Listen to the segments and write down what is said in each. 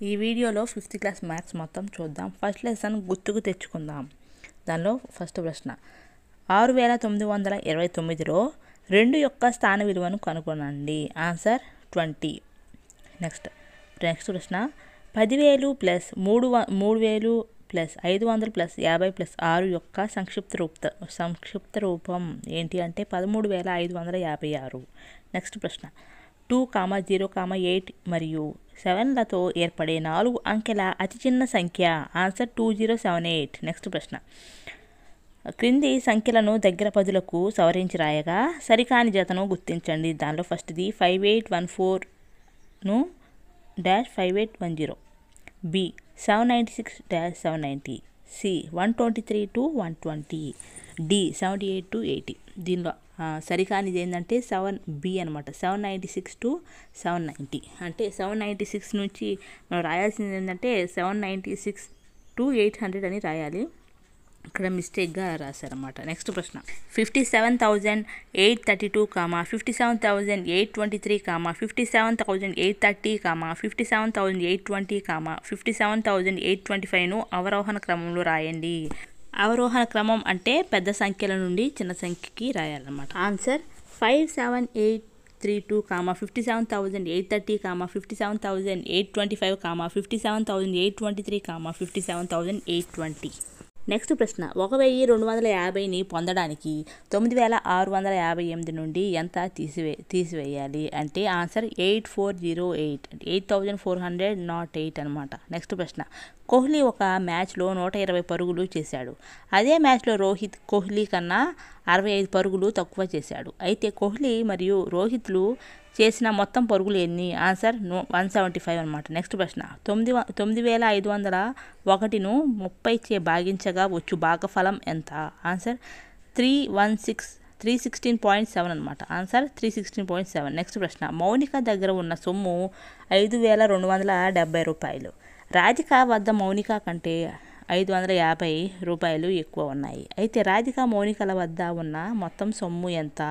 ఈ వీడియోలో 5th class maths మొత్తం చూద్దాం. ఫస్ట్ లెసన్ గుర్తుకు తెచ్చుకుందాం. దానిలో ఫస్ట్ ప్రశ్న 6929లో 2 యొక్క స్థాన విలువను కనుగొనండి. ఆన్సర్ 20. నెక్స్ట్ ప్రశ్న 10,000 ప్లస్ 3,000 ప్లస్ 500 ప్లస్ 50 ప్లస్ 6 యొక్క సంక్షిప్త రూపం ఏంటి అంటే 13,556. నెక్స్ట్ ప్రశ్న 2, 0, 8 మరియు 7లతో ఏర్పడే 4 అంకెల అతి చిన్న సంఖ్య. ఆన్సర్ 2078. నెక్స్ట్ ప్రశ్న క్రింది సంఖ్యలను దగ్గర పదులకు సవరించి రాయగా సరికాని జతను గుర్తించండి. దానిలో ఫస్ట్ది 5814ను -5810, B 796-790, C 123 to 120, D 78 to 80. దీనిలో సరికానిది ఏంటంటే 7B అనమాట. 796 to 790 అంటే 796 నుంచి మనం రాయాల్సింది ఏంటంటే 796 to 800 అని రాయాలి. ఇక్కడ మిస్టేక్గా రాశారన్నమాట. నెక్స్ట్ ప్రశ్న 57,832, 57,823, 57,830, 57,820, 57,825ను అవరోహణ క్రమంలో రాయండి. అవరోహణ క్రమం అంటే పెద్ద సంఖ్యల నుండి చిన్న సంఖ్యకి రాయాలన్నమాట. ఆన్సర్ 57,832, 57,830, 57,825, 57,823, 57,820. నెక్స్ట్ ప్రశ్న 1,250ని పొందడానికి 9,658 నుండి ఎంత తీసివేయాలి అంటే ఆన్సర్ 8408, 8408 అనమాట. నెక్స్ట్ ప్రశ్న కోహ్లీ ఒక మ్యాచ్లో 120 పరుగులు చేశాడు. అదే మ్యాచ్లో కోహ్లీ కన్నా 65 పరుగులు తక్కువ చేశాడు. అయితే కోహ్లీ మరియు రోహిత్లు చేసిన మొత్తం పరుగులు ఎన్ని? ఆన్సర్ 175 అనమాట. నెక్స్ట్ ప్రశ్న 9,501ను 30చే భాగించగా వచ్చు భాగఫలం ఎంత? ఆన్సర్ 316.7 అనమాట. ఆన్సర్ 316.7. నెక్స్ట్ ప్రశ్న మౌనిక దగ్గర ఉన్న సొమ్ము 5,270 రూపాయలు. రాధిక వద్ద మౌనిక కంటే 550 రూపాయలు ఎక్కువ ఉన్నాయి. అయితే రాధిక మౌనికల వద్ద ఉన్న మొత్తం సొమ్ము ఎంత?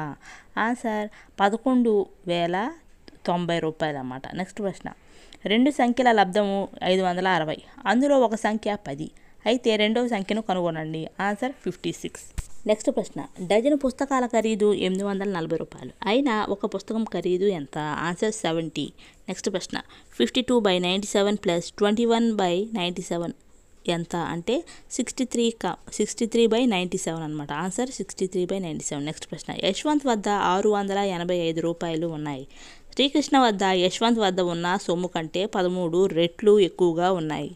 ఆన్సర్ 11,090 రూపాయలు అన్నమాట. నెక్స్ట్ ప్రశ్న 2 సంఖ్యల లబ్ధము 560. అందులో ఒక సంఖ్య 10. అయితే రెండవ సంఖ్యను కనుగొనండి. ఆన్సర్ 56. నెక్స్ట్ ప్రశ్న డజను పుస్తకాల ఖరీదు 840 రూపాయలు. అయినా ఒక పుస్తకం ఖరీదు ఎంత? ఆన్సర్ 70. నెక్స్ట్ ప్రశ్న 52/97 ప్లస్ 21/97 ఎంత అంటే 63/97 అనమాట. ఆన్సర్ 63/97. నెక్స్ట్ ప్రశ్న యశ్వంత్ వద్ద 685 రూపాయలు ఉన్నాయి. శ్రీకృష్ణ వద్ద యశ్వంత్ వద్ద ఉన్న సొమ్ము కంటే 13 రెట్లు ఎక్కువగా ఉన్నాయి.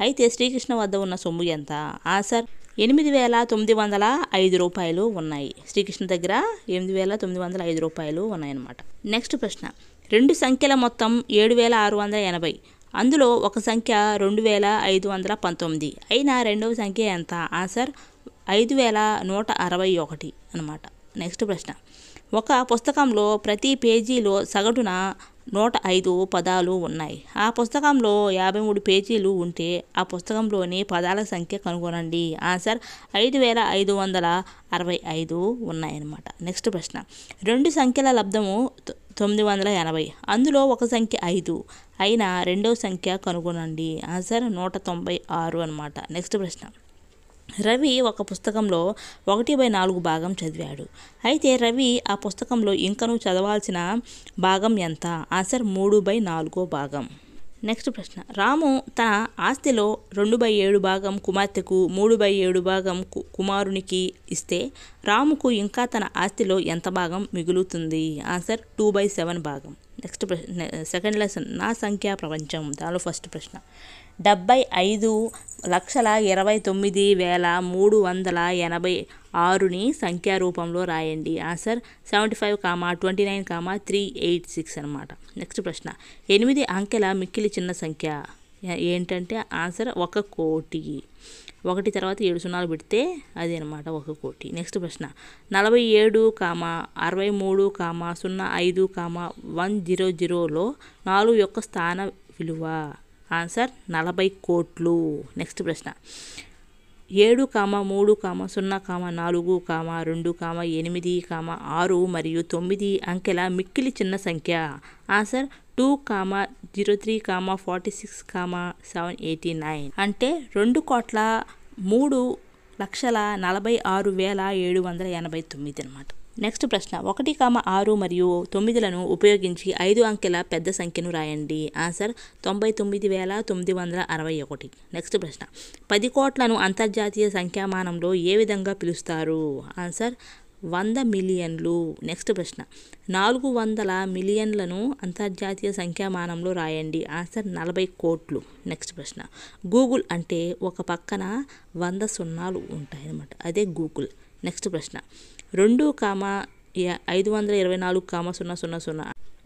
అయితే శ్రీకృష్ణ వద్ద ఉన్న సొమ్ము ఎంత? ఆన్సర్ 8,905 రూపాయలు ఉన్నాయి. శ్రీకృష్ణ దగ్గర 8,905 రూపాయలు ఉన్నాయన్నమాట. నెక్స్ట్ ప్రశ్న 2 సంఖ్యల మొత్తం 7,680. అందులో ఒక సంఖ్య 2,519. అయినా రెండవ సంఖ్య ఎంత? ఆన్సర్ 5,161 అనమాట. నెక్స్ట్ ప్రశ్న ఒక పుస్తకంలో ప్రతి పేజీలో సగటున 105 పదాలు ఉన్నాయి. ఆ పుస్తకంలో 53 పేజీలు ఉంటే ఆ పుస్తకంలోని పదాల సంఖ్య కనుగొనండి. ఆన్సర్ 5,565 ఉన్నాయన్నమాట. నెక్స్ట్ ప్రశ్న 2 సంఖ్యల లబ్ధము 980. అందులో ఒక సంఖ్య 5. అయినా రెండవ సంఖ్య కనుగొనండి. ఆన్సర్ 196 అనమాట. నెక్స్ట్ ప్రశ్న రవి ఒక పుస్తకంలో 1/4 భాగం చదివాడు. అయితే రవి ఆ పుస్తకంలో ఇంకను చదవాల్సిన భాగం ఎంత? ఆన్సర్ 3/4 భాగం. నెక్స్ట్ ప్రశ్న రాము తన ఆస్తిలో 2/7 భాగం కుమార్తెకు, 3/7 భాగం కుమారునికి ఇస్తే రాముకు ఇంకా తన ఆస్తిలో ఎంత భాగం మిగులుతుంది? ఆన్సర్ 2/7 భాగం. నెక్స్ట్ సెకండ్ లెసన్ నా సంఖ్యా ప్రపంచం. దానిలో ఫస్ట్ ప్రశ్న 75,29,386ని సంఖ్యా రూపంలో రాయండి. ఆన్సర్ 75, 29, 386 అనమాట. నెక్స్ట్ ప్రశ్న 8 అంకెల మిక్కిలి చిన్న సంఖ్య ఏంటంటే ఆన్సర్ 1,00,00,000. 1 తర్వాత 7 సున్నాలు పెడితే అది అనమాట 1,00,00,000. నెక్స్ట్ ప్రశ్న 47, 63, 05, 100లో 4 యొక్క స్థాన విలువ. ఆన్సర్ 40 కోట్లు. నెక్స్ట్ ప్రశ్న 7, 3, 0, 4, 2, 8, 6 మరియు 9 అంకెల మిక్కిలి చిన్న సంఖ్య. ఆన్సర్ 2, 03, 46, 789 అంటే 2,03,46,789 అనమాట. నెక్స్ట్ ప్రశ్న 1, 6 మరియు 9లను ఉపయోగించి 5 అంకెల పెద్ద సంఖ్యను రాయండి. ఆన్సర్ 99,961. నెక్స్ట్ ప్రశ్న 10 కోట్లను అంతర్జాతీయ సంఖ్యామానంలో ఏ విధంగా పిలుస్తారు? ఆన్సర్ 100 మిలియన్లు. నెక్స్ట్ ప్రశ్న 400 మిలియన్లను అంతర్జాతీయ సంఖ్యామానంలో రాయండి. ఆన్సర్ 40 కోట్లు. నెక్స్ట్ ప్రశ్న గూగుల్ అంటే ఒక పక్కన 100 సున్నాలు ఉంటాయన్నమాట, అదే గూగుల్. నెక్స్ట్ ప్రశ్న 2, 524,000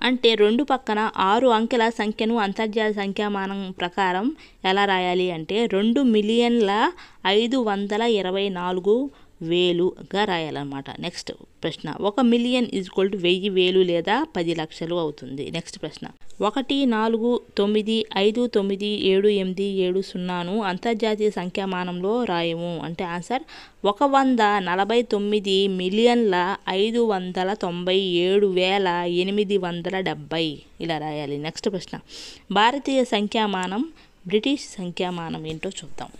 అంటే 2 పక్కన 6 అంకెల సంఖ్యను అంతర్జాతీయ సంఖ్యామానం ప్రకారం ఎలా రాయాలి అంటే 2,524,000గా రాయాలన్నమాట. నెక్స్ట్ ప్రశ్న 1 మిలియన్ = 1000 వేలు లేదా 10 లక్షలు అవుతుంది. నెక్స్ట్ ప్రశ్న 1,4,9,5,9,7,8,7,0ను అంతర్జాతీయ సంఖ్యామానంలో రాయము అంటే ఆన్సర్ 149,597,870 ఇలా రాయాలి. నెక్స్ట్ ప్రశ్న భారతీయ సంఖ్యామానం బ్రిటిష్ సంఖ్యామానం ఏంటో చూద్దాం.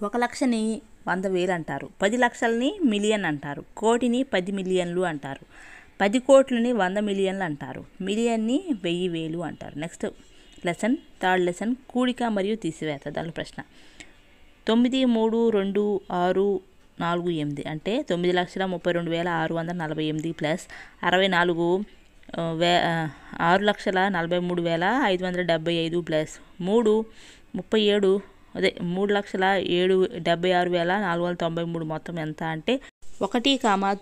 1 లక్షని 100,000 అంటారు, 10 లక్షలని మిలియన్ అంటారు, కోటిని 10 మిలియన్లు అంటారు, 10 కోట్లని 100 మిలియన్లు అంటారు, మిలియన్ని 1000 వేలు అంటారు. నెక్స్ట్ లెసన్, థర్డ్ లెసన్ కూడిక మరియు తీసివేత. దాని ప్రశ్న 9, 3, 2, 6, 4, 8 అంటే 9,32,648 ప్లస్ 64 6,43,575 ప్లస్ 37 అదే 3,76,493 మొత్తం ఎంత అంటే 1,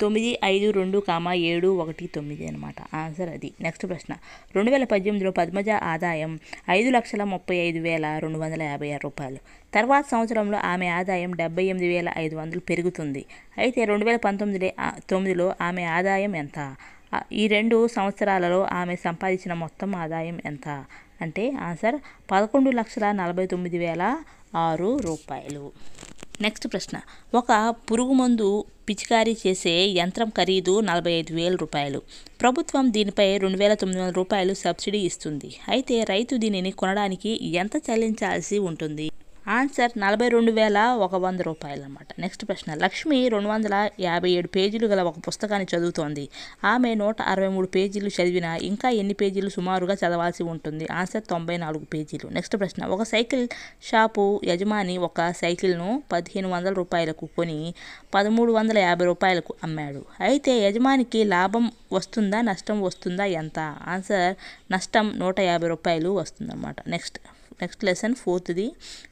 9, 5, 2, 7, 1, 9 అనమాట. ఆన్సర్ అది. నెక్స్ట్ ప్రశ్న 2018లో పద్మజ ఆదాయం 5,35,256 రూపాయలు. తర్వాత సంవత్సరంలో ఆమె ఆదాయం 78,500 పెరుగుతుంది. అయితే 2019లో ఆమె ఆదాయం ఎంత? ఈ 2 సంవత్సరాలలో ఆమె సంపాదించిన మొత్తం ఆదాయం ఎంత అంటే ఆన్సర్ 11,49,006 రూపాయలు. నెక్స్ట్ ప్రశ్న ఒక పురుగు మందు పిచికారీ చేసే యంత్రం ఖరీదు 45,000 రూపాయలు. ప్రభుత్వం దీనిపై 2,900 రూపాయలు సబ్సిడీ ఇస్తుంది. అయితే రైతు దీనిని కొనడానికి ఎంత చెల్లించాల్సి ఉంటుంది? ఆన్సర్ 42,100 రూపాయలు అన్నమాట. నెక్స్ట్ ప్రశ్న లక్ష్మి 257 పేజీలు గల ఒక పుస్తకాన్ని చదువుతోంది. ఆమె 163 పేజీలు చదివినా ఇంకా ఎన్ని పేజీలు సుమారుగా చదవాల్సి ఉంటుంది? ఆన్సర్ 94 పేజీలు. నెక్స్ట్ ప్రశ్న ఒక సైకిల్ షాపు యజమాని ఒక సైకిల్ను 1,500 రూపాయలకు కొని 1,350 రూపాయలకు అమ్మాడు. అయితే యజమానికి లాభం వస్తుందా నష్టం వస్తుందా ఎంత? ఆన్సర్ నష్టం 150 రూపాయలు వస్తుందన్నమాట. నెక్స్ట్ లెసన్ ఫోర్త్ది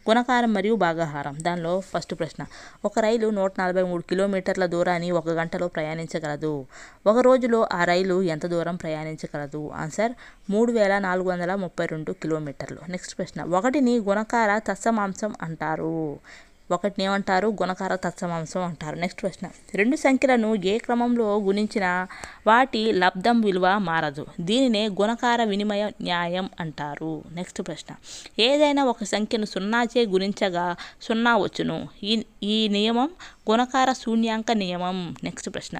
గుణకారం మరియు భాగాహారం. దానిలో ఫస్ట్ ప్రశ్న ఒక రైలు 143 కిలోమీటర్ల దూరాన్ని 1 గంటలో ప్రయాణించగలదు. ఒక రోజులో ఆ రైలు ఎంత దూరం ప్రయాణించగలదు? ఆన్సర్ 3,432 కిలోమీటర్లు. నెక్స్ట్ ప్రశ్న 1ని గుణకార తత్సమాంశం అంటారు. 1ని ఏమంటారు? గుణకార తత్సమాంశం అంటారు. నెక్స్ట్ ప్రశ్న 2 సంఖ్యలను ఏ క్రమంలో గుణించినా వాటి లబ్ధం విలువ మారదు. దీనినే గుణకార వినిమయ న్యాయం అంటారు. నెక్స్ట్ ప్రశ్న ఏదైనా ఒక సంఖ్యను 0చే గుణించగా 0 వచ్చును. ఈ నియమం గుణకార శూన్యాంక నియమం. నెక్స్ట్ ప్రశ్న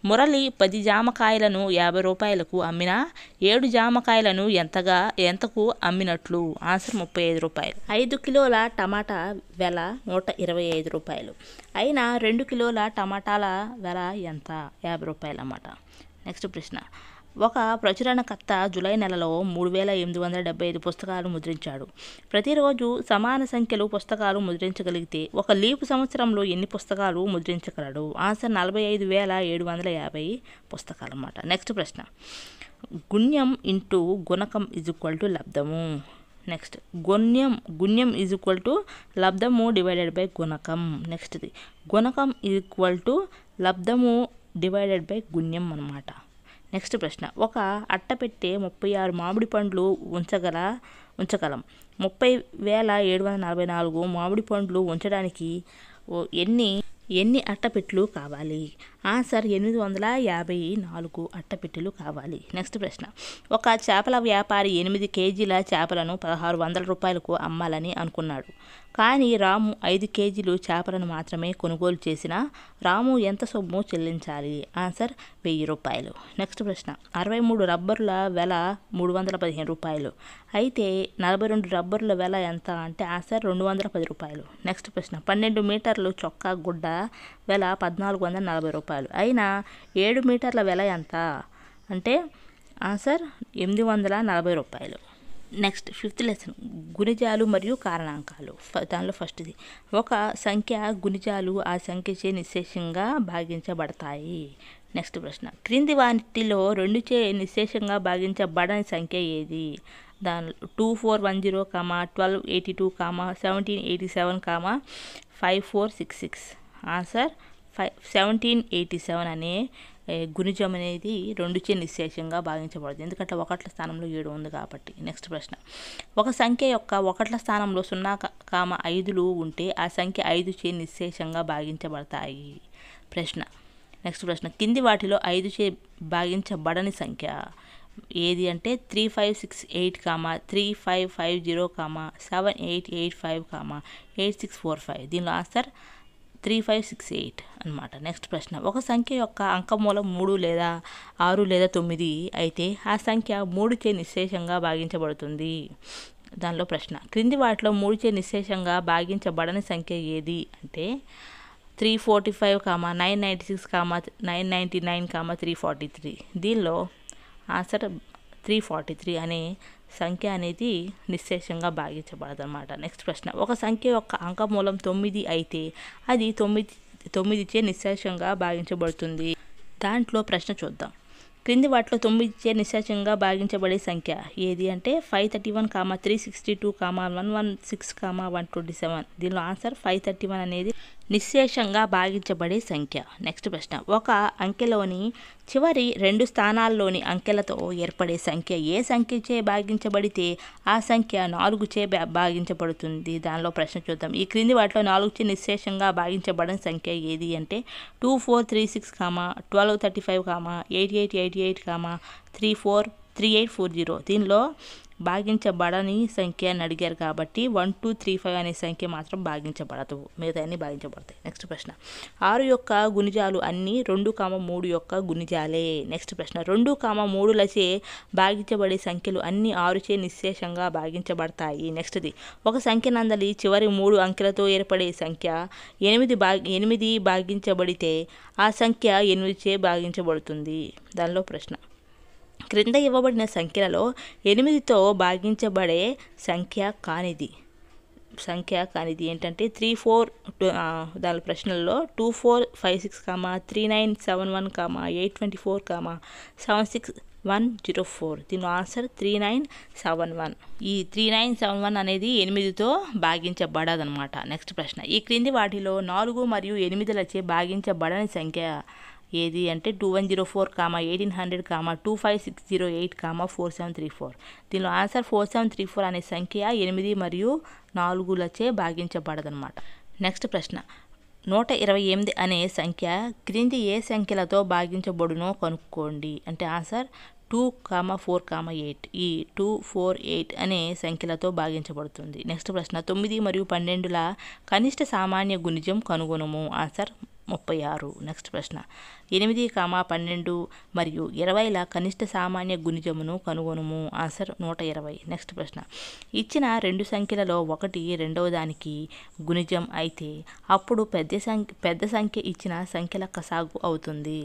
మురళి 10 జామకాయలను 50 రూపాయలకు అమ్మినా 7 జామకాయలను ఎంతకు అమ్మినట్లు? ఆన్సర్ 35 రూపాయలు. 5 కిలోల టమాటా వెల 125 రూపాయలు. అయినా 2 కిలోల టమాటాల వెల ఎంత? 50 రూపాయలు అన్నమాట. నెక్స్ట్ ప్రశ్న ఒక ప్రచురణకర్త జూలై నెలలో 3,875 పుస్తకాలు ముద్రించాడు. ప్రతిరోజు సమాన సంఖ్యలో పుస్తకాలు ముద్రించగలిగితే ఒక లీపు సంవత్సరంలో ఎన్ని పుస్తకాలు ముద్రించగలడు? ఆన్సర్ 45,750 పుస్తకాలు అన్నమాట. నెక్స్ట్ ప్రశ్న గుణ్యం ఇంటూ గుణకం = లబ్ధము. నెక్స్ట్ గుణ్యం లబ్ధము డివైడెడ్ బై గుణకం. నెక్స్ట్ది గుణకం లబ్ధము డివైడెడ్ బై గుణ్యం అన్నమాట. నెక్స్ట్ ప్రశ్న ఒక అట్టపెట్టె 36 మామిడి పండ్లు ఉంచగలం. 30,744 మామిడి పండ్లు ఉంచడానికి ఎన్ని ఎన్ని అట్టపెట్టెలు కావాలి? ఆన్సర్ 854 అట్టపెట్టెలు కావాలి. నెక్స్ట్ ప్రశ్న, ఒక చేపల వ్యాపారి 8 కేజీల చేపలను 1600 రూపాయలకు అమ్మాలని అనుకున్నాడు. కానీ రాము 5 కేజీలు చేపలను మాత్రమే కొనుగోలు చేసిన రాము ఎంత సొమ్ము చెల్లించాలి? ఆన్సర్ 1000 రూపాయలు. నెక్స్ట్ ప్రశ్న, 63 రబ్బరుల వెల 315 రూపాయలు. అయితే 42 రబ్బరుల వెల ఎంత? అంటే ఆన్సర్ 210 రూపాయలు. నెక్స్ట్ ప్రశ్న, 12 మీటర్లు చొక్కా గుడ్డ వెల 1440 రూపాయలు. అయినా 7 మీటర్ల వెల ఎంత? అంటే ఆన్సర్ 840 రూపాయలు. నెక్స్ట్ 5th లెసన్, గుణిజాలు మరియు కారణాంకాలు. దానిలో ఫస్ట్ది, ఒక సంఖ్య గుణిజాలు ఆ సంఖ్యచే నిశ్శేషంగా భాగించబడతాయి. నెక్స్ట్ ప్రశ్న, క్రింది వాటిలో 2చే నిశ్శేషంగా భాగించబడని సంఖ్య ఏది? దానిలో 2410, 1282, 1787, 5466. ఆన్సర్ 1787 అనే గుణిజం అనేది 2చే నిశ్శేషంగా భాగించబడుతుంది. ఎందుకంటే 1ల స్థానంలో 7 ఉంది కాబట్టి. నెక్స్ట్ ప్రశ్న, ఒక సంఖ్య యొక్క 1ల స్థానంలో 0,5లు ఉంటే ఆ సంఖ్య 5చే నిశ్శేషంగా భాగించబడతాయి. నెక్స్ట్ ప్రశ్న, కింది వాటిలో 5చే భాగించబడని సంఖ్య ఏది? అంటే 3568, 3550, 7885, 8645. దీనిలో ఆన్సర్ 3568 అనమాట. నెక్స్ట్ ప్రశ్న, ఒక సంఖ్య యొక్క అంకమూలం 3 లేదా 6 లేదా 9 అయితే ఆ సంఖ్య 3చే నిశ్శేషంగా భాగించబడుతుంది. దానిలో ప్రశ్న, క్రింది వాటిలో 3చే నిశ్శేషంగా భాగించబడని సంఖ్య ఏది? అంటే 345, 996, 999, 343. దీనిలో ఆన్సర్ 343 అనే సంఖ్య అనేది నిశ్శేషంగా భాగించబడదు అనమాట. నెక్స్ట్ ప్రశ్న, ఒక సంఖ్య యొక్క అంకమూలం 9 అయితే అది 9చే నిశ్శేషంగా భాగించబడుతుంది. దాంట్లో ప్రశ్న చూద్దాం. క్రింది వాటిలో 9చే నిశ్శేషంగా భాగించబడే సంఖ్య ఏది? అంటే 531, 362, 116, 127. దీనిలో ఆన్సర్ 531 అనేది నిశ్శేషంగా భాగించబడే సంఖ్య. నెక్స్ట్ ప్రశ్న, ఒక అంకెలోని చివరి 2 స్థానాల్లోని అంకెలతో ఏర్పడే సంఖ్య ఏ సంఖ్యచే భాగించబడితే ఆ సంఖ్య 4చే భాగించబడుతుంది. దానిలో ప్రశ్న చూద్దాం. ఈ క్రింది వాటిలో 4చే నిశ్శేషంగా భాగించబడని సంఖ్య ఏది? అంటే 2436, 1235, 8888, 343840. దీనిలో భాగించబడని సంఖ్య అని అడిగారు కాబట్టి 1235 అనే సంఖ్య మాత్రం భాగించబడదు, మిగతా అన్ని భాగించబడతాయి. నెక్స్ట్ ప్రశ్న, 6 యొక్క గుణిజాలు అన్నీ 2, 3 యొక్క గుణిజాలే. నెక్స్ట్ ప్రశ్న, 2, 3లచే భాగించబడే సంఖ్యలు అన్నీ 6చే నిశ్శేషంగా భాగించబడతాయి. నెక్స్ట్ది, ఒక సంఖ్య నందలి చివరి 3 అంకెలతో ఏర్పడే సంఖ్య 8 భాగించబడితే ఆ సంఖ్య 8చే భాగించబడుతుంది. దానిలో ప్రశ్న, క్రింద ఇవ్వబడిన సంఖ్యలలో 8తో భాగించబడే సంఖ్య కానిది ఏంటంటే దాని ప్రశ్నల్లో 2456, 3971, 824, 76104. దీని ఆన్సర్ 3971. ఈ 3971 అనేది 8తో భాగించబడదనమాట. నెక్స్ట్ ప్రశ్న, ఈ క్రింది వాటిలో 4 మరియు 8లచే భాగించబడని సంఖ్య ఏది? అంటే 2104, 1800, 25608, 4734. దీనిలో ఆన్సర్ 4734 అనే సంఖ్య 8 మరియు 4లచే భాగించబడదనమాట. నెక్స్ట్ ప్రశ్న, 128 అనే సంఖ్య క్రింది ఏ సంఖ్యలతో భాగించబడునో కనుక్కోండి. అంటే ఆన్సర్ 2, 4, 8. ఈ 248 అనే సంఖ్యలతో భాగించబడుతుంది. నెక్స్ట్ ప్రశ్న, 9 మరియు 12ల కనిష్ట సామాన్య గుణిజం కనుగొనుము. ఆన్సర్ 36. నెక్స్ట్ ప్రశ్న, 8, 12 మరియు 20ల కనిష్ట సామాన్య గుణిజమును కనుగొనుము. ఆన్సర్ 120. నెక్స్ట్ ప్రశ్న, ఇచ్చిన 2 సంఖ్యలలో ఒకటి రెండవ దానికి గుణిజం అయితే అప్పుడు పెద్ద సంఖ్య ఇచ్చిన సంఖ్యల కసాగు అవుతుంది.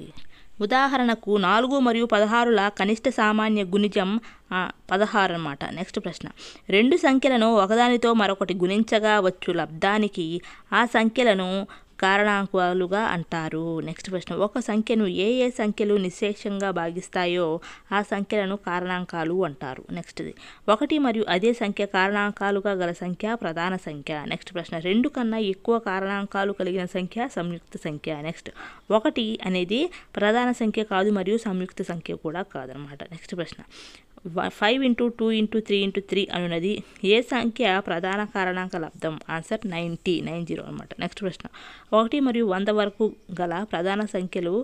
ఉదాహరణకు 4 మరియు 16ల కనిష్ట సామాన్య గుణిజం 16 అన్నమాట. నెక్స్ట్ ప్రశ్న, 2 సంఖ్యలను ఒకదానితో మరొకటి గుణించగా వచ్చు లబ్ధానికి ఆ సంఖ్యలను కారణాంకాలుగా అంటారు. నెక్స్ట్ ప్రశ్న, ఒక సంఖ్యను ఏ సంఖ్యలు నిశ్శేషంగా భాగిస్తాయో ఆ సంఖ్యలను కారణాంకాలు అంటారు. నెక్స్ట్ది, 1 మరియు అదే సంఖ్య కారణాంకాలుగా గల సంఖ్య ప్రధాన సంఖ్య. నెక్స్ట్ ప్రశ్న, 2 కన్నా ఎక్కువ కారణాంకాలు కలిగిన సంఖ్య సంయుక్త సంఖ్య. నెక్స్ట్, 1 అనేది ప్రధాన సంఖ్య కాదు మరియు సంయుక్త సంఖ్య కూడా కాదనమాట. నెక్స్ట్ ప్రశ్న, 5 ఇంటూ 2 ఇంటూ 3 ఇంటూ 3 అనున్నది ఏ సంఖ్య ప్రధాన కారణాంక లబ్ధం? ఆన్సర్ 90 అనమాట. నెక్స్ట్ ప్రశ్న 1 మరియు 100 వరకు గల ప్రధాన సంఖ్యలు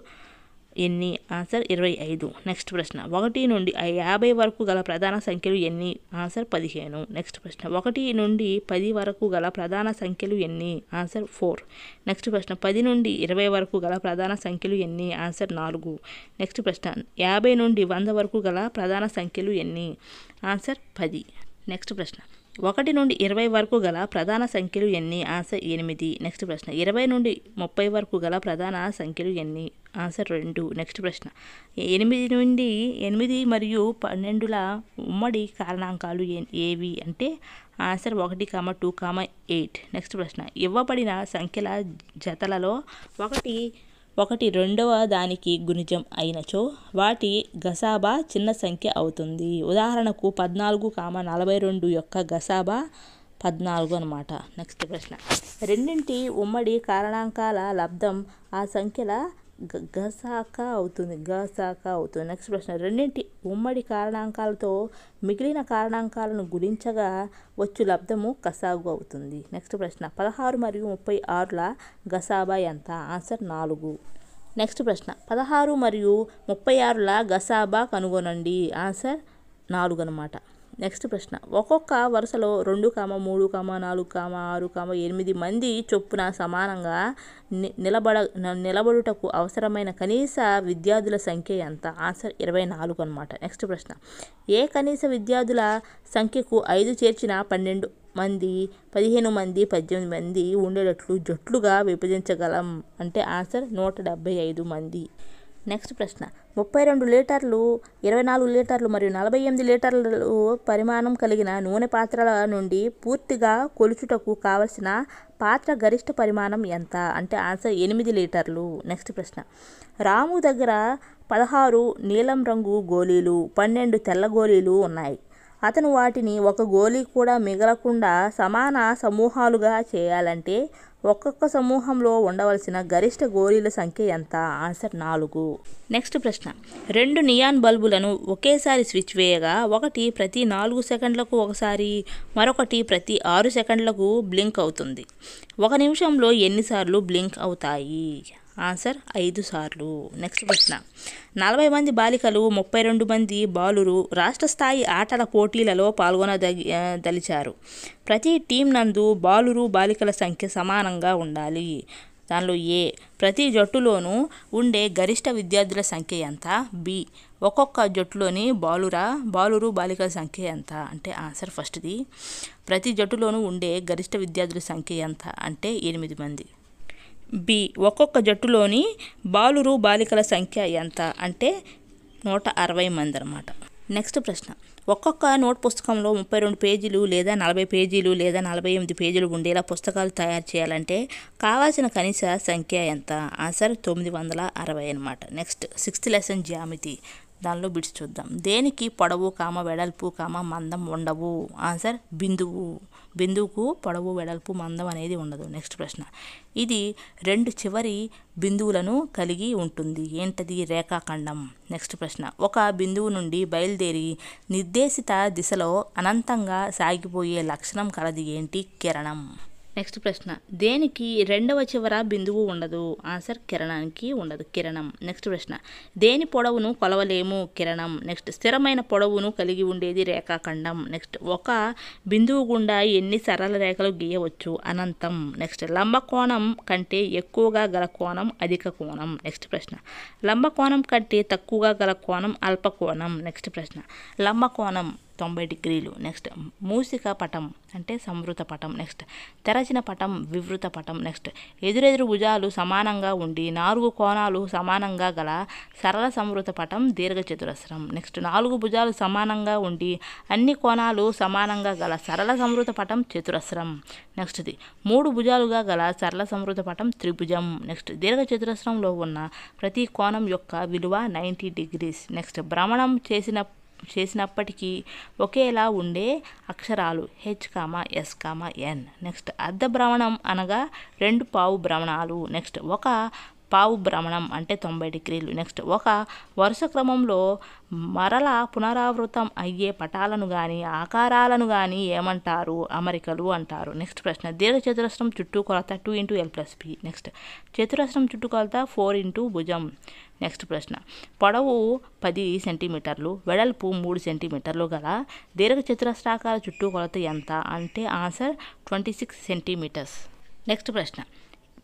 ఎన్ని? ఆన్సర్ 25. నెక్స్ట్ ప్రశ్న 1 నుండి 50 వరకు గల ప్రధాన సంఖ్యలు ఎన్ని? ఆన్సర్ 15. నెక్స్ట్ ప్రశ్న 1 నుండి 10 వరకు గల ప్రధాన సంఖ్యలు ఎన్ని? ఆన్సర్ 4. నెక్స్ట్ ప్రశ్న 10 నుండి 20 వరకు గల ప్రధాన సంఖ్యలు ఎన్ని? ఆన్సర్ 4. నెక్స్ట్ ప్రశ్న 50 నుండి 100 వరకు గల ప్రధాన సంఖ్యలు ఎన్ని? ఆన్సర్ 10. నెక్స్ట్ ప్రశ్న 1 నుండి 20 వరకు గల ప్రధాన సంఖ్యలు ఎన్ని? ఆన్సర్ 8. నెక్స్ట్ ప్రశ్న 20 నుండి 30 వరకు గల ప్రధాన సంఖ్యలు ఎన్ని? ఆన్సర్ 2. నెక్స్ట్ ప్రశ్న 8 మరియు 12ల ఉమ్మడి కారణాంకాలు ఏవి అంటే ఆన్సర్ 1, 2, 8. నెక్స్ట్ ప్రశ్న ఇవ్వబడిన సంఖ్యల జతలలో ఒకటి రెండవ దానికి గుణిజం అయినచో వాటి గసాబా చిన్న సంఖ్య అవుతుంది. ఉదాహరణకు 14, 42 యొక్క గసాబా 14 అనమాట. నెక్స్ట్ ప్రశ్న రెండింటి ఉమ్మడి కారణాంకాల లబ్ధం ఆ సంఖ్యల గసాకా అవుతుంది. నెక్స్ట్ ప్రశ్న రెండింటి ఉమ్మడి కారణాంకాలతో మిగిలిన కారణాంకాలను గుణించగా వచ్చు లబ్ధము గసాగు అవుతుంది. నెక్స్ట్ ప్రశ్న 16 మరియు 36ల గసాబా ఎంత? ఆన్సర్ 4. నెక్స్ట్ ప్రశ్న 16 మరియు 36ల గసాబా కనుగొనండి. ఆన్సర్ 4 అనమాట. నెక్స్ట్ ప్రశ్న ఒక్కొక్క వరుసలో 2, 3, 4, 6, 8 మంది చొప్పున సమానంగా నిలబడుటకు అవసరమైన కనీస విద్యార్థుల సంఖ్య ఎంత? ఆన్సర్ 24 అనమాట. నెక్స్ట్ ప్రశ్న ఏ కనీస విద్యార్థుల సంఖ్యకు 5 చేర్చిన 12 మంది, 15 మంది, 18 మంది ఉండేటట్లు జట్లుగా విభజించగలం అంటే ఆన్సర్ 175 మంది. నెక్స్ట్ ప్రశ్న 32 లీటర్లు, 24 లీటర్లు మరియు 48 లీటర్లు పరిమాణం కలిగిన నూనె పాత్రల నుండి పూర్తిగా కొలుచుటకు కావలసిన పాత్ర గరిష్ట పరిమాణం ఎంత? అంటే ఆన్సర్ 8 లీటర్లు. నెక్స్ట్ ప్రశ్న రాము దగ్గర 16 నీలం రంగు గోళీలు, 12 తెల్ల గోళీలు ఉన్నాయి. అతను వాటిని ఒక గోళీ కూడా మిగలకుండా సమాన సమూహాలుగా చేయాలంటే ఒక్కొక్క సమూహంలో ఉండవలసిన గరిష్ట గోళీల సంఖ్య ఎంత? ఆన్సర్ 4. నెక్స్ట్ ప్రశ్న 2 నియాన్ బల్బులను ఒకేసారి స్విచ్ వేయగా ఒకటి ప్రతి 4 సెకండ్లకు ఒకసారి, మరొకటి ప్రతి 6 సెకండ్లకు బ్లింక్ అవుతుంది. 1 నిమిషంలో ఎన్నిసార్లు బ్లింక్ అవుతాయి? ఆన్సర్ 5 సార్లు. నెక్స్ట్ ప్రశ్న 40 మంది బాలికలు, 32 మంది బాలురు రాష్ట్ర స్థాయి ఆటల పోటీలలో పాల్గొనదలిచారు. ప్రతి టీం నందు బాలురు బాలికల సంఖ్య సమానంగా ఉండాలి. దానిలో ఏ ప్రతి జట్టులోనూ ఉండే గరిష్ట విద్యార్థుల సంఖ్య ఎంత? బి ఒక్కొక్క జట్టులోని బాలురు బాలికల సంఖ్య ఎంత? అంటే ఆన్సర్ ఫస్ట్ది. ప్రతి జట్టులోనూ ఉండే గరిష్ట విద్యార్థుల సంఖ్య ఎంత అంటే 8 మంది. బి ఒక్కొక్క జట్టులోని బాలురు బాలికల సంఖ్య ఎంత అంటే 160 మంది అనమాట. నెక్స్ట్ ప్రశ్న ఒక్కొక్క నోట్ పుస్తకంలో 32 పేజీలు లేదా 40 పేజీలు లేదా 48 పేజీలు ఉండేలా పుస్తకాలు తయారు చేయాలంటే కావాల్సిన కనీస సంఖ్య ఎంత? ఆన్సర్ 960 అనమాట. నెక్స్ట్ 6th లెసన్ జ్యామితి. దానిలో బిట్స్ చూద్దాం. దేనికి పొడవు, వెడల్పు, మందం ఉండవు? ఆన్సర్ బిందువుకు పొడవు, వెడల్పు, మందం అనేది ఉండదు. నెక్స్ట్ ప్రశ్న ఇది 2 చివరి బిందువులను కలిగి ఉంటుంది. ఏంటది? రేఖాఖండం. నెక్స్ట్ ప్రశ్న ఒక బిందువు నుండి బయలుదేరి నిర్దేశిత దిశలో అనంతంగా సాగిపోయే లక్షణం కలది ఏంటి? కిరణం. నెక్స్ట్ ప్రశ్న దేనికి రెండవ చివర బిందువు ఉండదు? ఆన్సర్ కిరణానికి ఉండదు. కిరణం. నెక్స్ట్ ప్రశ్న దేని పొడవును కొలవలేము? కిరణం. నెక్స్ట్ స్థిరమైన పొడవును కలిగి ఉండేది రేఖాఖండం. నెక్స్ట్ ఒక బిందువు గుండా ఎన్ని సరళ రేఖలు గీయవచ్చు? అనంతం. నెక్స్ట్ లంబకోణం కంటే ఎక్కువగా గల కోణం అధిక కోణం. నెక్స్ట్ ప్రశ్న లంబకోణం కంటే తక్కువగా గల కోణం అల్పకోణం. నెక్స్ట్ ప్రశ్న లంబకోణం 90 డిగ్రీలు. నెక్స్ట్ మూసిక పటం అంటే సంవృత పటం. నెక్స్ట్ తెరచిన పటం వివృత పటం. నెక్స్ట్ ఎదురెదురు భుజాలు సమానంగా ఉండి 4 కోణాలు సమానంగా గల సరళ సంవృత పటం దీర్ఘచతురస్రం. నెక్స్ట్ 4 భుజాలు సమానంగా ఉండి అన్ని కోణాలు సమానంగా గల సరళ సంవృత పటం చతురస్రం. నెక్స్ట్ది 3 భుజాలుగా గల సరళ సంవృత పటం త్రిభుజం. నెక్స్ట్ దీర్ఘచతురస్రంలో ఉన్న ప్రతి కోణం యొక్క విలువ 90 డిగ్రీస్. నెక్స్ట్ భ్రమణం చేసినప్పటికీ ఒకేలా ఉండే అక్షరాలు H, S, N. నెక్స్ట్ అర్ధ భ్రమణం అనగా 2 పావు భ్రమణాలు. నెక్స్ట్ ఒక పావు భ్రమణం అంటే 90 డిగ్రీలు. నెక్స్ట్ ఒక వరుస క్రమంలో మరలా పునరావృతం అయ్యే పటాలను కానీ ఆకారాలను కానీ ఏమంటారు? అమరికలు అంటారు. నెక్స్ట్ ప్రశ్న దీర్ఘచతురస్రం చుట్టుకొలత 2x(l+b). నెక్స్ట్ చతురస్రం చుట్టుకొలత 4 భుజం. నెక్స్ట్ ప్రశ్న పొడవు 10 సెంటీమీటర్లు వెడల్పు 3 సెంటీమీటర్లు గల దీర్ఘచతురస్రాకార చుట్టుకొలత ఎంత? అంటే ఆన్సర్ 26 సెంటీమీటర్స్. నెక్స్ట్ ప్రశ్న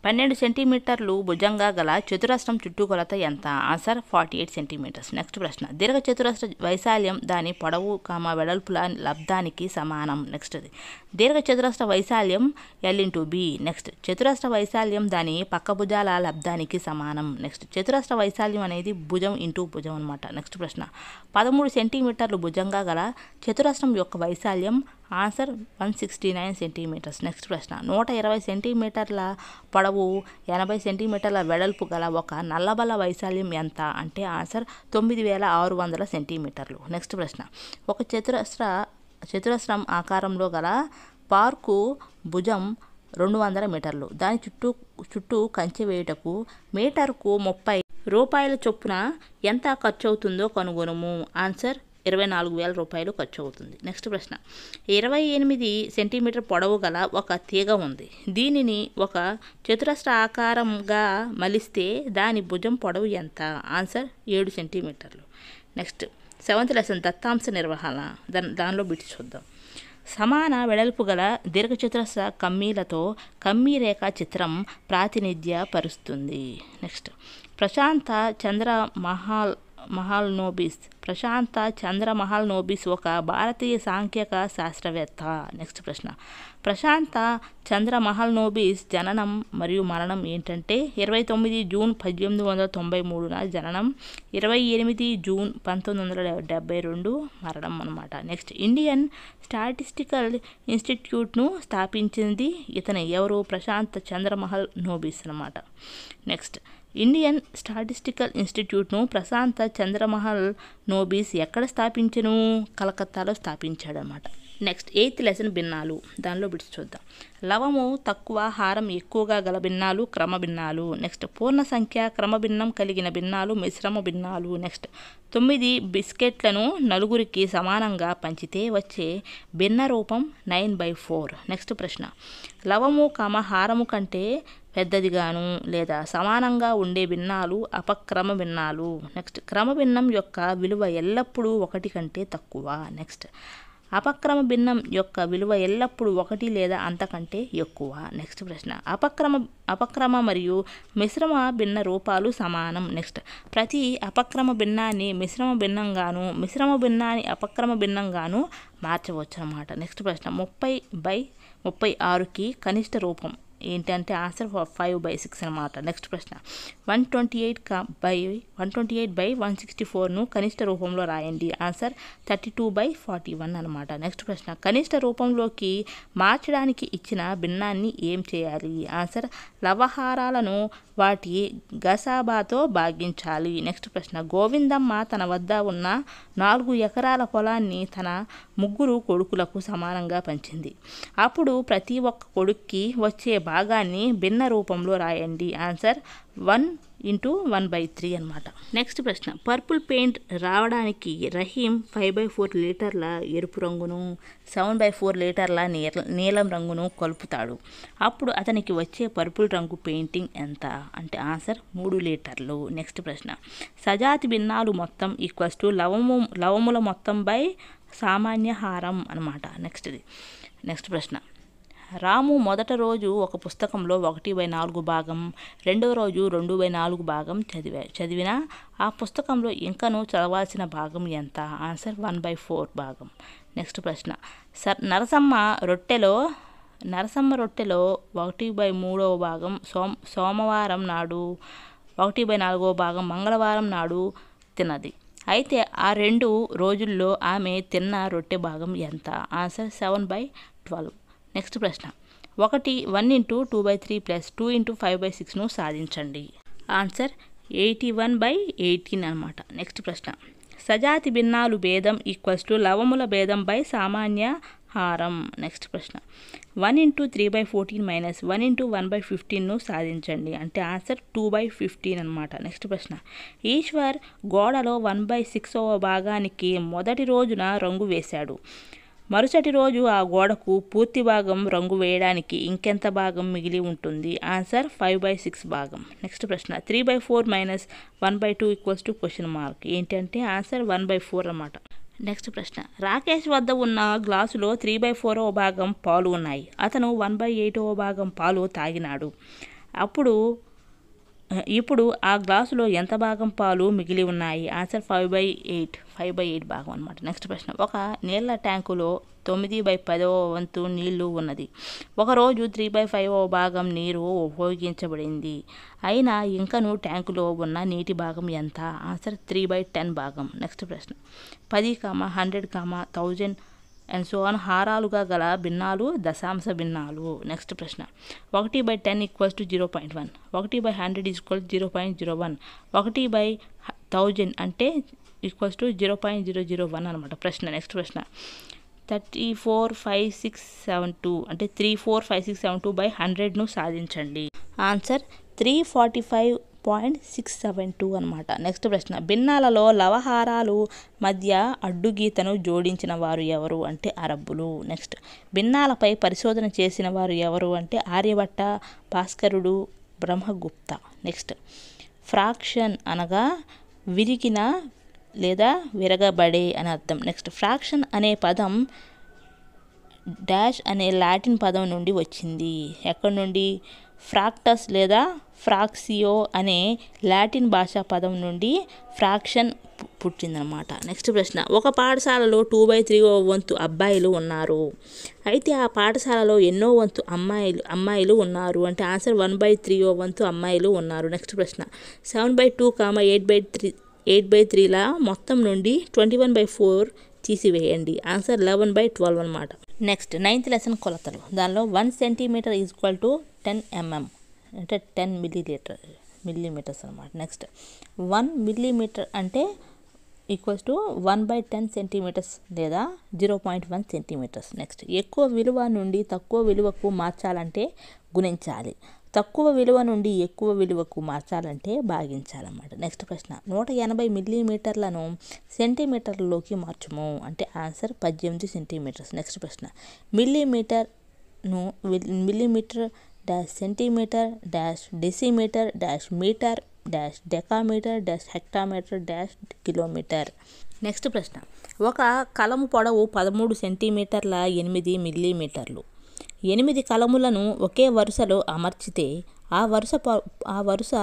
12 సెంటీమీటర్లు భుజంగా గల చతురస్రం చుట్టుకొలత ఎంత? Answer 48 centimetres. నెక్స్ట్ ప్రశ్న దీర్ఘచతురస్ర వైశాల్యం దాని పొడవు వెడల్పుల లబ్ధానికి సమానం. నెక్స్ట్ దీర్ఘచతురస్ర వైశాల్యం l/b. నెక్స్ట్ చతురస్ర వైశాల్యం దాని పక్క భుజాల లబ్ధానికి సమానం. నెక్స్ట్ చతురస్ర వైశాల్యం అనేది భుజం ఇంటూ భుజం అనమాట. నెక్స్ట్ ప్రశ్న 13 సెంటీమీటర్లు భుజంగా గల చతురస్రం యొక్క వైశాల్యం ఆన్సర్ 169 సెంటీమీటర్స్. నెక్స్ట్ ప్రశ్న 120 సెంటీమీటర్ల పొడవు 80 సెంటీమీటర్ల వెడల్పు గల ఒక నల్లబల్ల వైశాల్యం ఎంత? అంటే ఆన్సర్ 9600 సెంటీమీటర్లు. నెక్స్ట్ ప్రశ్న ఒక చతురస్రం ఆకారంలో గల పార్కు భుజం 200 మీటర్లు. దాని చుట్టూ కంచె వేయుటకు మీటర్కు 30 రూపాయల చొప్పున ఎంత ఖర్చు అవుతుందో కనుగొనుము. ఆన్సర్ 24,000 రూపాయలు ఖర్చు అవుతుంది. నెక్స్ట్ ప్రశ్న 28 సెంటీమీటర్ పొడవు గల ఒక తీగ ఉంది. దీనిని ఒక చతురస్ర ఆకారంగా మలిస్తే దాని భుజం పొడవు ఎంత? ఆన్సర్ 7 సెంటీమీటర్లు. నెక్స్ట్ 7th లెసన్ దత్తాంశ నిర్వహణ. దానిలో బిట్స్ చూద్దాం. సమాన వెడల్పు గల దీర్ఘచతురస్ర కమ్మీలతో కమ్మీ రేఖా చిత్రం ప్రాతినిధ్య పరుస్తుంది. నెక్స్ట్ ప్రశాంత చంద్ర మహాల్నోబిస్ ఒక భారతీయ సాంఖ్యక శాస్త్రవేత్త. నెక్స్ట్ ప్రశ్న ప్రశాంత చంద్ర మహాల్నోబిస్ జననం మరియు మరణం ఏంటంటే 29 జూన్ 1893 జననం, 28 జూన్ 1972 మరణం అనమాట. నెక్స్ట్ ఇండియన్ స్టాటిస్టికల్ ఇన్స్టిట్యూట్ను స్థాపించింది ఇతను ఎవరు? ప్రశాంత్ చంద్ర మహాల్నోబిస్ అనమాట. నెక్స్ట్ ఇండియన్ స్టాటిస్టికల్ ఇన్స్టిట్యూట్ను ప్రశాంత్ చంద్ర మహాల్నోబిస్ ఎక్కడ స్థాపించను? కలకత్తాలో స్థాపించాడు అనమాట. నెక్స్ట్ 8th లెసన్ భిన్నాలు. దానిలో బిట్స్ చూద్దాం. లవము తక్కువ హారం ఎక్కువగా గల భిన్నాలు క్రమ భిన్నాలు. నెక్స్ట్ పూర్ణ సంఖ్య క్రమ భిన్నం కలిగిన భిన్నాలు మిశ్రమ భిన్నాలు. నెక్స్ట్ 9 బిస్కెట్లను నలుగురికి సమానంగా పంచితే వచ్చే భిన్న రూపం 9/4. నెక్స్ట్ ప్రశ్న లవము హారము కంటే పెద్దదిగాను లేదా సమానంగా ఉండే భిన్నాలు అపక్రమ భిన్నాలు. నెక్స్ట్ క్రమ భిన్నం యొక్క విలువ ఎల్లప్పుడూ 1 కంటే తక్కువ. నెక్స్ట్ అపక్రమ భిన్నం యొక్క విలువ ఎల్లప్పుడూ 1 లేదా అంతకంటే ఎక్కువ. నెక్స్ట్ ప్రశ్న అపక్రమ మరియు మిశ్రమ భిన్న రూపాలు సమానం. నెక్స్ట్ ప్రతి అపక్రమ భిన్నాన్ని మిశ్రమ భిన్నంగాను మిశ్రమ భిన్నాన్ని అపక్రమ భిన్నంగాను మార్చవచ్చు అన్నమాట. నెక్స్ట్ ప్రశ్న 30/36కి కనిష్ట రూపం ఏంటంటే ఆన్సర్ 5/6 అనమాట. నెక్స్ట్ ప్రశ్న 128/164ను కనిష్ట రూపంలో రాయండి. ఆన్సర్ 32/41 అనమాట. నెక్స్ట్ ప్రశ్న కనిష్ట రూపంలోకి మార్చడానికి ఇచ్చిన భిన్నాన్ని ఏం చేయాలి? ఆన్సర్ లవహారాలను వాటి గసాబాతో భాగించాలి. నెక్స్ట్ ప్రశ్న గోవిందమ్మ తన వద్ద ఉన్న 4 ఎకరాల పొలాన్ని తన 3 కొడుకులకు సమానంగా పంచింది. అప్పుడు ప్రతి ఒక్క కొడుక్కి వచ్చే భాగాన్ని భిన్న రూపంలో రాయండి. ఆన్సర్ 1/1/3 అనమాట. నెక్స్ట్ ప్రశ్న పర్పుల్ పెయింట్ రావడానికి రహీం 5/4 లీటర్ల ఎరుపు రంగును 7/4 లీటర్ల నీలం రంగును కలుపుతాడు. అప్పుడు అతనికి వచ్చే పర్పుల్ రంగు పెయింటింగ్ ఎంత? అంటే ఆన్సర్ 3 లీటర్లు. నెక్స్ట్ ప్రశ్న సజాతి భిన్నాలు మొత్తం ఈక్వల్స్ టు లవముల మొత్తం బై సామాన్య హారం అనమాట. నెక్స్ట్ ప్రశ్న రాము మొదటి రోజు ఒక పుస్తకంలో 1/4 భాగం, రెండవ రోజు 2/4 భాగం చదివిన ఆ పుస్తకంలో ఇంకను చదవాల్సిన భాగం ఎంత? ఆన్సర్ 1/4 భాగం. నెక్స్ట్ ప్రశ్న నరసమ్మ రొట్టెలో 1/3 భాగం సోమవారం నాడు, 1/4 భాగం మంగళవారం నాడు తిన్నది. అయితే ఆ 2 రోజుల్లో ఆమె తిన్న రొట్టె భాగం ఎంత? ఆన్సర్ 7/12. నెక్స్ట్ ప్రశ్న 1 × 2/3 + 2 × 5/6ను సాధించండి. ఆన్సర్ 81/18 అనమాట. నెక్స్ట్ ప్రశ్న సజాతి భిన్నాలు భేదం ఈక్వల్స్ టు లవముల భేదం బై సామాన్య హారం. నెక్స్ట్ ప్రశ్న 1 × 3/14 మైనస్ 1 × 1/15ను సాధించండి. అంటే ఆన్సర్ 2/15 అనమాట. నెక్స్ట్ ప్రశ్న, ఈశ్వర్ గోడలో 1/6వ భాగానికి మొదటి రోజున రంగు వేశాడు. మరుసటి రోజు ఆ గోడకు పూర్తి భాగం రంగు వేయడానికి ఇంకెంత భాగం మిగిలి ఉంటుంది? ఆన్సర్ 5/6 భాగం. నెక్స్ట్ ప్రశ్న, 3/4 మైనస్ 1/2 = ? ఏంటంటే ఆన్సర్ 1/4 అన్నమాట. నెక్స్ట్ ప్రశ్న, రాకేష్ వద్ద ఉన్న గ్లాసులో 3/4వ భాగం పాలు ఉన్నాయి. అతను 1/8వ భాగం పాలు తాగినాడు. ఇప్పుడు ఆ గ్లాసులో ఎంత భాగం పాలు మిగిలి ఉన్నాయి? ఆన్సర్ 5/8 భాగం అనమాట. నెక్స్ట్ ప్రశ్న, ఒక నీళ్ల ట్యాంకులో 9/10వ వంతు నీళ్లు ఉన్నది. ఒకరోజు 3/5వ భాగం నీరు ఉపయోగించబడింది. అయినా ఇంకను ట్యాంకులో ఉన్న నీటి భాగం ఎంత? ఆన్సర్ 3/10 భాగం. నెక్స్ట్ ప్రశ్న, 10, 100, 1000 అండ్ సో ఆన్ హారాలుగా గల భిన్నాలు దశాంశ భిన్నాలు. నెక్స్ట్ ప్రశ్న, 1/10 = 0.1, 1/100 = 0.01, 1/1000 అంటే =0.001 అనమాట ప్రశ్న. నెక్స్ట్ ప్రశ్న, 345672 అంటే 345672/100ను సాధించండి. ఆన్సర్ 345.672 అనమాట. నెక్స్ట్ ప్రశ్న, భిన్నాలలో లవహారాలు మధ్య అడ్డుగీతను జోడించిన వారు ఎవరు? అంటే అరబ్బులు. నెక్స్ట్, భిన్నాలపై పరిశోధన చేసిన వారు ఎవరు? అంటే ఆర్యభట్ట, భాస్కరుడు, బ్రహ్మగుప్త. నెక్స్ట్, ఫ్రాక్షన్ అనగా విరిగిన లేదా విరగబడే అని అర్థం. నెక్స్ట్, ఫ్రాక్షన్ అనే పదం డాష్ అనే లాటిన్ పదం నుండి వచ్చింది. ఎక్కడి నుండి? ఫ్రాక్టస్ లేదా ఫ్రాక్సియో అనే లాటిన్ భాషా పదం నుండి ఫ్రాక్షన్ పుట్టిందనమాట. నెక్స్ట్ ప్రశ్న, ఒక పాఠశాలలో 2/3వ వంతు అబ్బాయిలు ఉన్నారు. అయితే ఆ పాఠశాలలో ఎన్నో వంతు అమ్మాయిలు ఉన్నారు? అంటే ఆన్సర్ 1/3వ వంతు అమ్మాయిలు ఉన్నారు. నెక్స్ట్ ప్రశ్న, 7/2, 8/3ల మొత్తం నుండి 21/4 తీసివేయండి. ఆన్సర్ 11/12 అనమాట. నెక్స్ట్, 9th లెసన్ కొలతలు. దానిలో 1 సెంటీమీటర్ = 10 mm అంటే 10 మిల్లీమీటర్స్ అనమాట. నెక్స్ట్, 1 మిల్లీమీటర్ అంటే =1/10 సెంటీమీటర్స్ లేదా 0.1 సెంటీమీటర్స్. నెక్స్ట్, ఎక్కువ విలువ నుండి తక్కువ విలువకు మార్చాలంటే గుణించాలి. తక్కువ విలువ నుండి ఎక్కువ విలువకు మార్చాలంటే భాగించాలన్నమాట. నెక్స్ట్ ప్రశ్న, 180 మిల్లీమీటర్లను సెంటీమీటర్లలోకి మార్చుము. అంటే ఆన్సర్ 18 సెంటీమీటర్స్. నెక్స్ట్ ప్రశ్న, మిల్లీమీటర్ను millimetre dash centimetre dash decimetre dash metre dash decametre dash hectometre dash kilometre. Next ప్రశ్న, ఒక కలము పొడవు 13 సెంటీమీటర్ల 8 మిల్లీమీటర్లు. 8 కలములను ఒకే వరుసలో అమర్చితే ఆ వరుస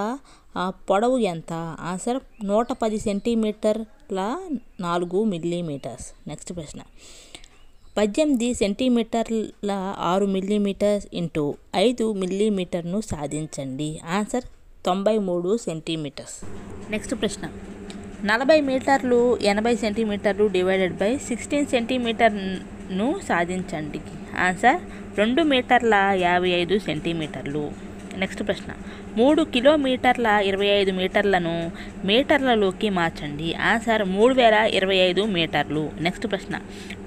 పొడవు ఎంత? ఆన్సర్ 110 సెంటీమీటర్ల 4 మిల్లీమీటర్స్. నెక్స్ట్ ప్రశ్న, 18 సెంటీమీటర్ల 6 మిల్లీమీటర్స్ ఇంటూ 5 మిల్లీమీటర్ను సాధించండి. Answer 93 centimetres. నెక్స్ట్ ప్రశ్న, 40 మీటర్లు 80 సెంటీమీటర్లు / 16 సెంటీమీటర్ను సాధించండి. ఆన్సర్ 2 మీటర్ల 55 సెంటీమీటర్లు. నెక్స్ట్ ప్రశ్న, 3 కిలోమీటర్ల 25 మీటర్లను మీటర్లలోకి మార్చండి. ఆన్సర్ 3025 మీటర్లు. నెక్స్ట్ ప్రశ్న,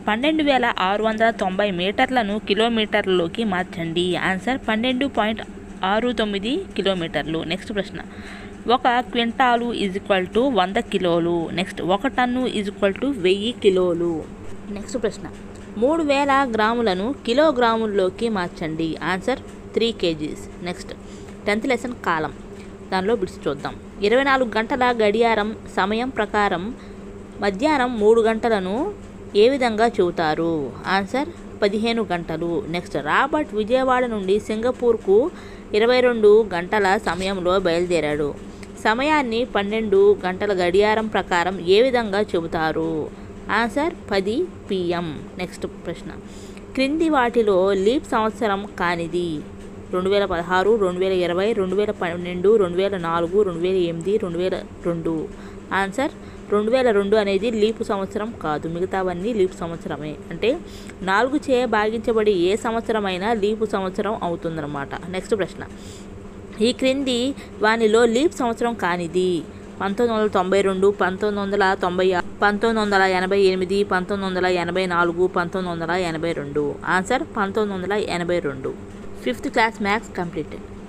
12690 మీటర్లను కిలోమీటర్లలోకి మార్చండి. ఆన్సర్ 12.69 కిలోమీటర్లు. నెక్స్ట్ ప్రశ్న, 1 క్వింటాలు = 100 కిలోలు. నెక్స్ట్, 1 టన్ను = 1000 కిలోలు. నెక్స్ట్ ప్రశ్న, 3000 గ్రాములను కిలోగ్రాముల్లోకి మార్చండి. Answer 3 kgs. Next, 10th lesson కాలం. దానిలో బిట్స్ చూద్దాం. 24 గంటల గడియారం సమయం ప్రకారం మధ్యాహ్నం 3 గంటలను ఏ విధంగా చెబుతారు? ఆన్సర్ 15 గంటలు. నెక్స్ట్, రాబర్ట్ విజయవాడ నుండి సింగపూర్కు 22 గంటల సమయంలో బయలుదేరాడు. సమయాన్ని 12 గంటల గడియారం ప్రకారం ఏ విధంగా చెబుతారు? Answer 10 PM. నెక్స్ట్ ప్రశ్న, క్రింది వాటిలో లీప్ సంవత్సరం కానిది? 2016, 2020, 2012, 2004, 2008, 2002. ఆన్సర్ 2002 అనేది లీపు సంవత్సరం కాదు, మిగతావన్నీ లీపు సంవత్సరమే. అంటే 4 చే భాగించబడి ఏ సంవత్సరమైనా లీపు సంవత్సరం అవుతుందన్నమాట. నెక్స్ట్ ప్రశ్న, ఈ క్రింది వానిలో లీప్ సంవత్సరం కానిది? 1992, 1996, 1988, 1984, 1982. Answer 1982. 5th class maths completed.